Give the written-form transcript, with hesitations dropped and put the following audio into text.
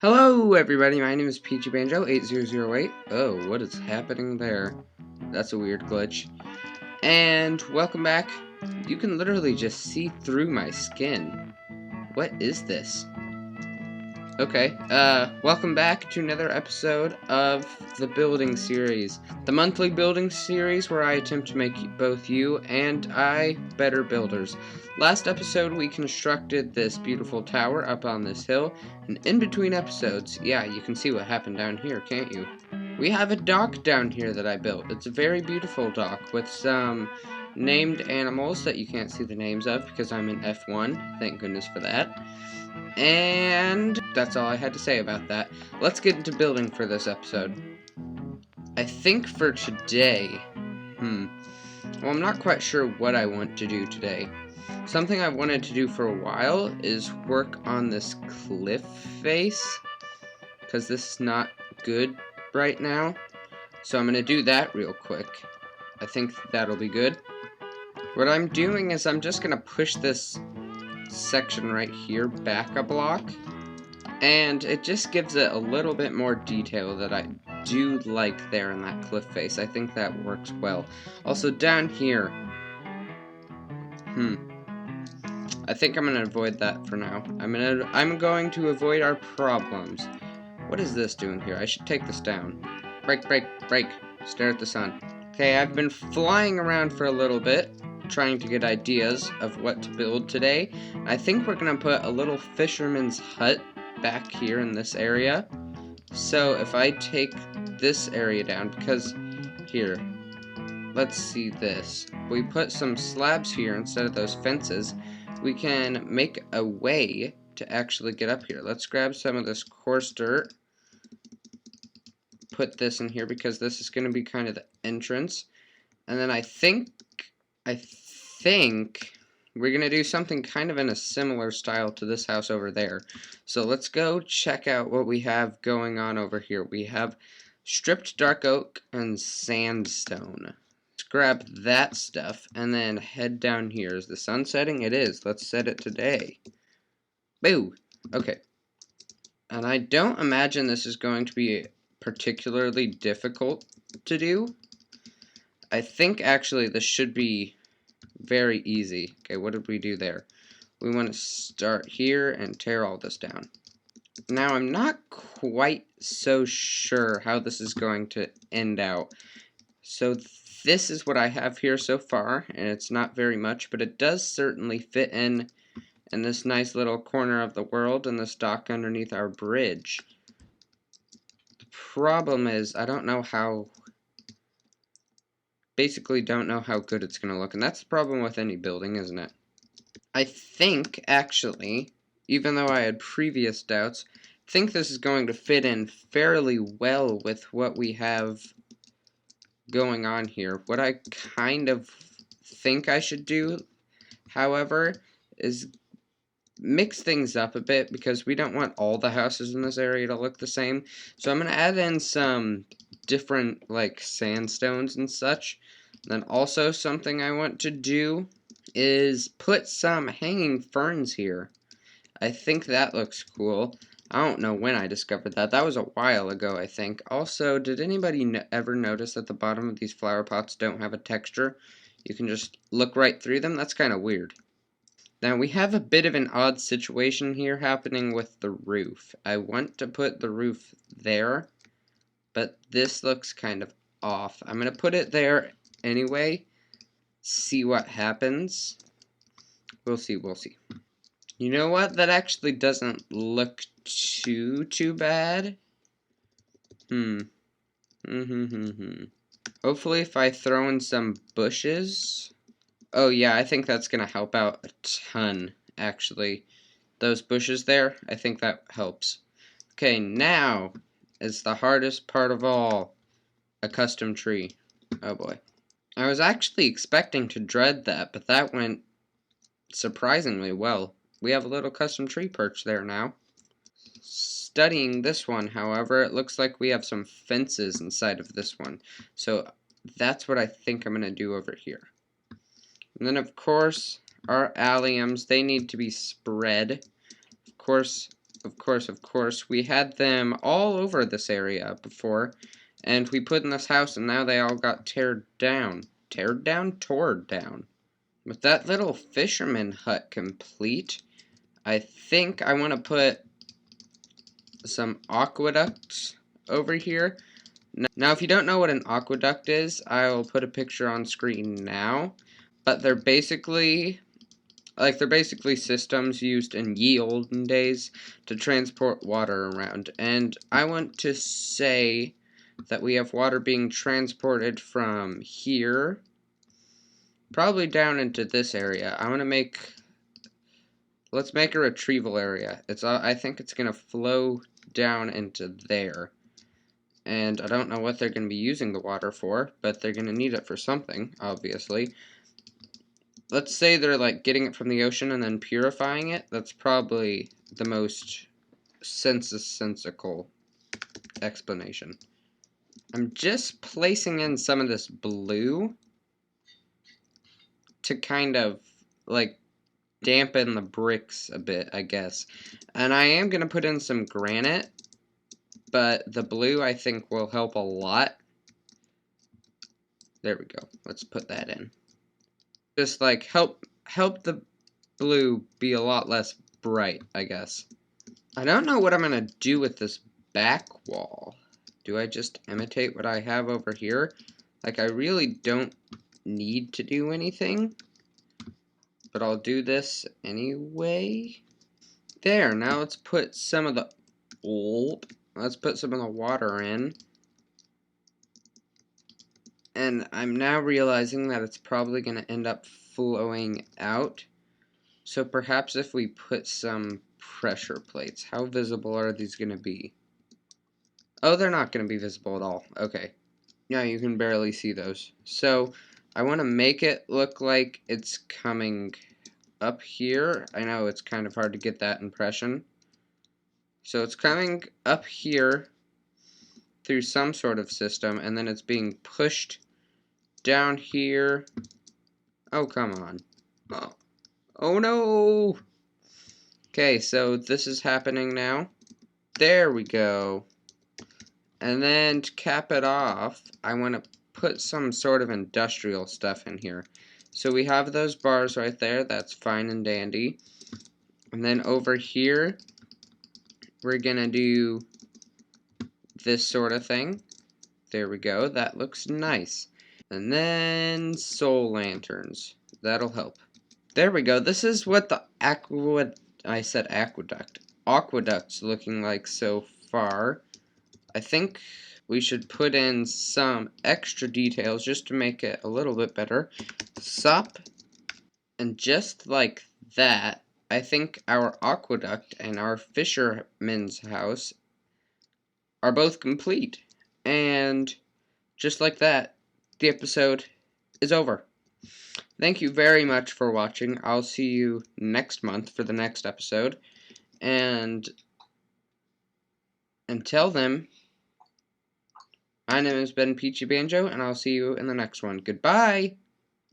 Hello, everybody. My name is Peachy Banjo 8008. Oh, what is happening there? That's a weird glitch. And welcome back. You can literally just see through my skin. What is this? Okay, welcome back to another episode of the building series. The monthly building series where I attempt to make both you and I better builders. Last episode we constructed this beautiful tower up on this hill, and in between episodes, yeah, you can see what happened down here, can't you? We have a dock down here that I built. It's a very beautiful dock with some named animals that you can't see the names of because I'm in F1. Thank goodness for that. And that's all I had to say about that. Let's get into building for this episode. I think for today, well, I'm not quite sure what I want to do today. Something I've wanted to do for a while is work on this cliff face, because this is not good right now. So I'm going to do that real quick. I think that'll be good. What I'm doing is I'm just going to push this section right here back a block, and it just gives it a little bit more detail that I do like there in that cliff face. I think that works well. Also down here, I think I'm gonna avoid that for now. I'm going to avoid our problems. What is this doing here? I should take this down. Break, break, break. Stare at the sun. Okay, I've been flying around for a little bit, trying to get ideas of what to build today. I think we're gonna put a little fisherman's hut back here in this area. So if I take this area down, because here, let's see this. We put some slabs here instead of those fences. We can make a way to actually get up here. Let's grab some of this coarse dirt. Put this in here because this is going to be kind of the entrance. And then I think we're going to do something kind of in a similar style to this house over there. So let's go check out what we have going on over here. We have stripped dark oak and sandstone. Let's grab that stuff and then head down here. Is the sun setting? It is. Let's set it today. Boo! Okay. And I don't imagine this is going to be particularly difficult to do. I think actually this should be very easy. Okay, what did we do there? We want to start here and tear all this down. Now, I'm not quite so sure how this is going to end out. So this is what I have here so far, and it's not very much, but it does certainly fit in this nice little corner of the world and this dock underneath our bridge. The problem is I don't know how, basically don't know how good it's going to look, and that's the problem with any building, isn't it? I think, actually, even though I had previous doubts, I think this is going to fit in fairly well with what we have going on here. What I kind of think I should do, however, is mix things up a bit because we don't want all the houses in this area to look the same. So I'm going to add in some different like sandstones and such. Then also something I want to do is put some hanging ferns here. I think that looks cool. I don't know when I discovered that. That was a while ago, I think. Also, did anybody ever notice that the bottom of these flower pots don't have a texture? You can just look right through them. That's kind of weird. Now, we have a bit of an odd situation here happening with the roof. I want to put the roof there, but this looks kind of off. I'm going to put it there anyway. See what happens. We'll see, we'll see. You know what? That actually doesn't look too bad. Hopefully if I throw in some bushes. Oh yeah, I think that's gonna help out a ton, actually. Those bushes there, I think that helps. Okay, now is the hardest part of all. A custom tree. Oh boy. I was actually expecting to dread that, but that went surprisingly well. We have a little custom tree perch there now. Studying this one, however, it looks like we have some fences inside of this one. So that's what I think I'm going to do over here. And then, of course, our alliums, they need to be spread. Of course, of course, we had them all over this area before, and we put in this house, and now they all got teared down. Teared down? Tore down. With that little fisherman hut complete, I think I want to put some aqueducts over here. Now, if you don't know what an aqueduct is, I will put a picture on screen now, but they're basically systems used in ye olden days to transport water around. And I want to say that we have water being transported from here, probably down into this area. Let's make a retrieval area. I think it's going to flow down into there. And I don't know what they're going to be using the water for, but they're going to need it for something, obviously. Let's say they're like getting it from the ocean and then purifying it. That's probably the most sensical explanation. I'm just placing in some of this blue to kind of like dampen the bricks a bit, I guess. And I am going to put in some granite, but the blue I think will help a lot. There we go. Let's put that in. Just like help the blue be a lot less bright, I guess. I don't know what I'm going to do with this back wall. Do I just imitate what I have over here? Like, I really don't need to do anything, but I'll do this anyway. There, now let's put some of the water in. And I'm now realizing that it's probably going to end up flowing out. So perhaps if we put some pressure plates, how visible are these going to be? Oh, they're not going to be visible at all. Okay. Yeah, you can barely see those. So I want to make it look like it's coming up here. I know it's kind of hard to get that impression. So it's coming up here through some sort of system, and then it's being pushed down here. Oh, come on. Oh no! Okay, so this is happening now. There we go. And then to cap it off, I want to put some sort of industrial stuff in here. So we have those bars right there. That's fine and dandy. And then over here, we're going to do this sort of thing. There we go. That looks nice. And then soul lanterns. That'll help. There we go. This is what the aqueduct's looking like so far. I think we should put in some extra details just to make it a little bit better. Sup. And just like that, I think our aqueduct and our fisherman's house are both complete. And just like that, the episode is over. Thank you very much for watching. I'll see you next month for the next episode. And until then, my name has been Peachy Banjo, and I'll see you in the next one. Goodbye!